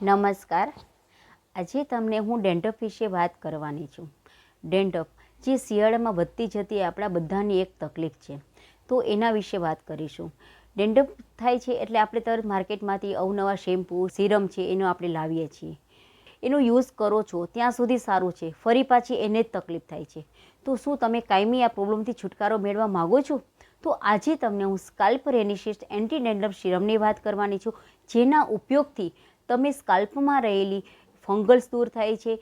નમસ્કાર. આજે તમને હું ડેન્ડ્રફ વિશે વાત કરવાની છું. ડેન્ડ્રફ જે શિયાળામાં વધતી જતી આપણા બધાની એક તકલીફ છે, તો એના વિશે વાત કરીશું. ડેન્ડ્રફ થાય છે એટલે આપણે તરત માર્કેટમાંથી અવનવા શેમ્પૂ સિરમ છે એનો આપણે લાવીએ છીએ. એનો યુઝ કરો છો ત્યાં સુધી સારું છે, ફરી પાછી એને જ તકલીફ થાય છે. તો શું તમે કાયમી આ પ્રોબ્લેમથી છુટકારો મેળવવા માગો છો? તો આજે તમને હું સ્કાલ્પ રેનિશિસ્ટ એન્ટી ડેન્ડ્રફ સિરમની વાત કરવાની છું, જેના ઉપયોગથી તમે સ્કાલ્પમાં રહેલી ફંગલ્સ દૂર થાય છે,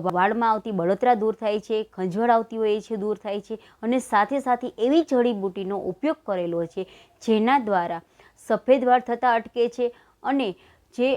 વાળમાં આવતી બળતરા દૂર થાય છે, ખંજવાળ આવતી હોય છે દૂર થાય છે, અને સાથે સાથે એવી જડીબુટ્ટીનો ઉપયોગ કરેલો છે જેના દ્વારા સફેદ વાળ થતાં અટકે છે, અને જે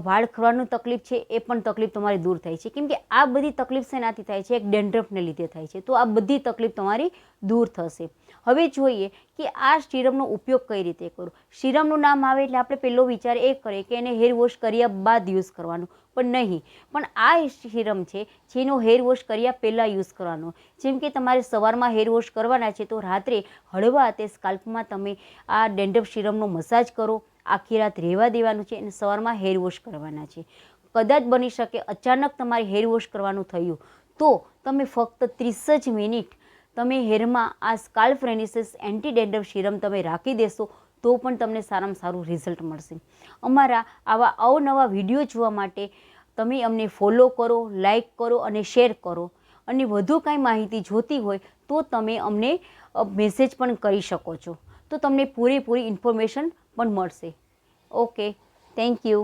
વાળ ખરવાનું તકલીફ છે એ પણ તકલીફ તમારી દૂર થાય છે. કેમ કે આ બધી તકલીફ શેનાથી થાય છે? એક ડેન્ડ્રફને લીધે થાય છે. તો આ બધી તકલીફ તમારી દૂર થશે. હવે જોઈએ કે આ સિરમનો ઉપયોગ કઈ રીતે કરવો. સિરમનું નામ આવે એટલે આપણે પહેલો વિચાર એ કરીએ કે એને હેર વોશ કર્યા બાદ યુઝ કરવાનું, પણ નહીં. પણ આ સિરમ છે જેનો હેર વોશ કર્યા પહેલાં યુઝ કરવાનો. જેમ કે તમારે સવારમાં હેર વોશ કરવાના છે તો રાત્રે હળવા હાથે સ્કાલ્પમાં તમે આ ડેન્ડ્રફ સિરમનો મસાજ કરો. આખી રાત રહેવા દેવાનું છે અને સવારમાં હેર વોશ કરવાના છે. કદાચ બની શકે અચાનક તમારે હેર વોશ કરવાનું થયું તો તમે ફક્ત 30 જ મિનિટ તમે હેરમાં આ સ્કાલ્પ રેનિશિસ્ટ એન્ટી ડેન્ડ્રફ સિરમ તમે રાખી દેશો તો પણ તમને સારામાં સારું રિઝલ્ટ મળશે. અમારા આવા અવનવા વિડીયો જોવા માટે તમે અમને ફોલો કરો, લાઈક કરો અને શેર કરો. અને વધુ કાંઈ માહિતી જોતી હોય તો તમે અમને મેસેજ પણ કરી શકો છો, તો તમને પૂરેપૂરી ઇન્ફોર્મેશન પણ મળશે. Okay, thank you.